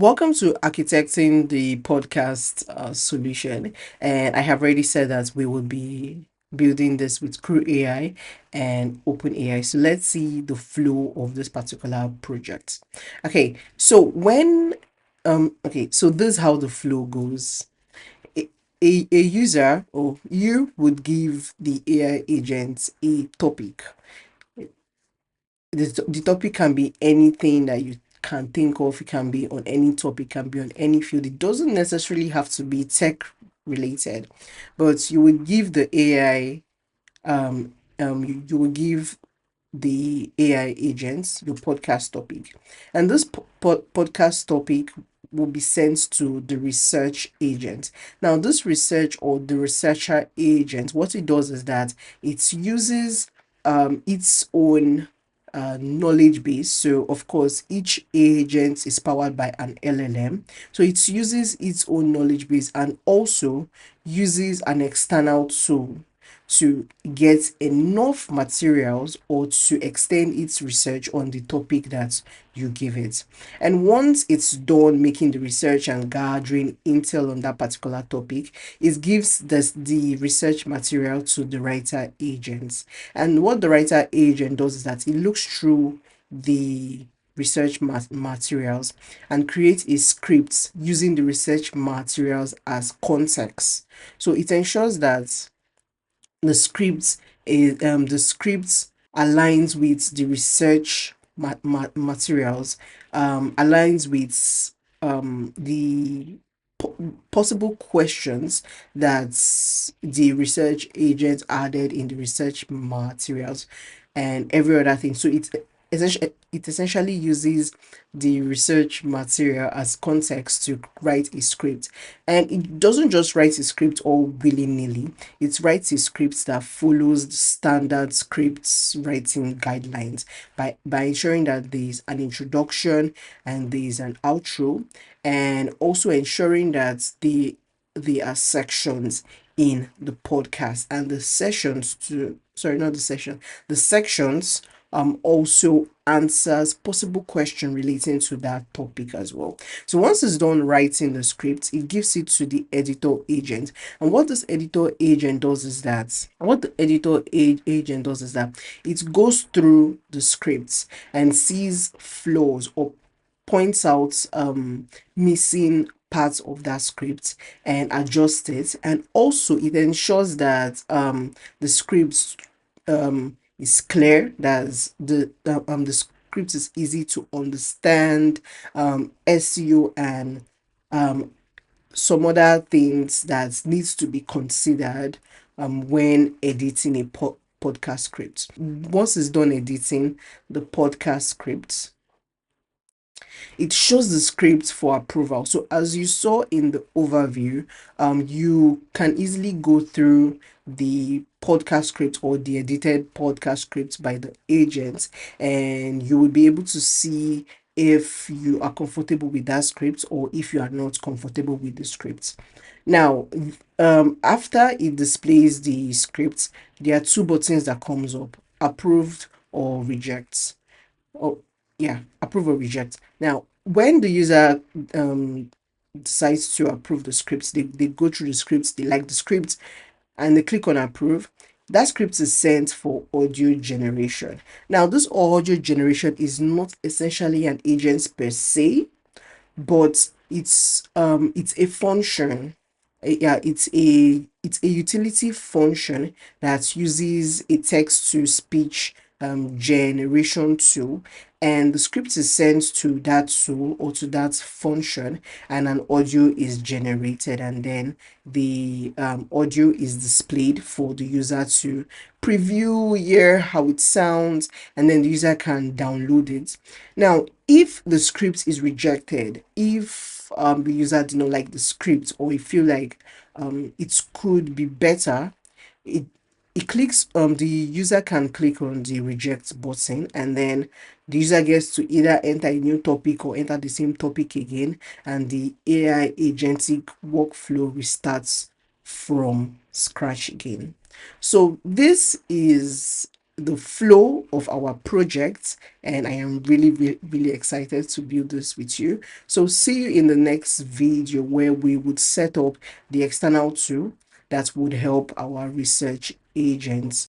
Welcome to Architecting the Podcast Solution. And I have already said that we will be building this with CrewAI and OpenAI. So let's see the flow of this particular project. So this is how the flow goes. A, a user or you would give the AI agent a topic. The topic can be anything that you can think of. It can be on any topic, can be on any field. It doesn't necessarily have to be tech related, but you would give the AI you will give the AI agents your podcast topic, and this podcast topic will be sent to the research agent. Now, this research or the researcher agent, what it does is that it uses its own knowledge base. So, of course, each agent is powered by an LLM. So, it uses its own knowledge base and also uses an external tool to get enough materials or to extend its research on the topic that you give it. And once it's done making the research and gathering intel on that particular topic, it gives the research material to the writer agents. And what the writer agent does is that it looks through the research materials and create a script using the research materials as context. So it ensures that the script aligns with the research materials, aligns with the possible questions that the research agent added in the research materials and every other thing. So it essentially uses the research material as context to write a script, and it doesn't just write a script all willy-nilly. It writes a script that follows the standard scripts writing guidelines by ensuring that there's an introduction and there's an outro, and also ensuring that there are sections in the podcast, and the sessions to sorry not the session the sections also answers possible question relating to that topic as well. So once it's done writing the script, it gives it to the editor agent. And what this editor agent does is that what the agent does is that it goes through the scripts and sees flaws or points out missing parts of that script and adjusts it, and also it ensures that the script is clear, that the script is easy to understand, SEO, and um some other things that needs to be considered when editing a podcast script. Once it's done editing the podcast script, it shows the script for approval. So as you saw in the overview, you can easily go through the podcast script or the edited podcast script by the agent, and you will be able to see if you are comfortable with that script or if you are not comfortable with the script. Now, after it displays the script, there are two buttons that comes up: approved or reject. Oh, yeah, approve or reject. Now, when the user decides to approve the scripts, they go through the scripts, they like the script, and they click on approve. That script is sent for audio generation. Now, this audio generation is not essentially an agent per se, but it's a function. Yeah, it's a utility function that uses a text to speech generation tool, and the script is sent to that tool or to that function, and an audio is generated, and then the audio is displayed for the user to preview, hear how it sounds, and then the user can download it. Now, if the script is rejected, if the user did not like the script, or you feel like it could be better, it it clicks the user can click on the reject button, and then the user gets to either enter a new topic or enter the same topic again, and the AI agentic workflow restarts from scratch again. So this is the flow of our project, and I am really, really, really excited to build this with you. So see you in the next video where we would set up the external tool that would help our research agents.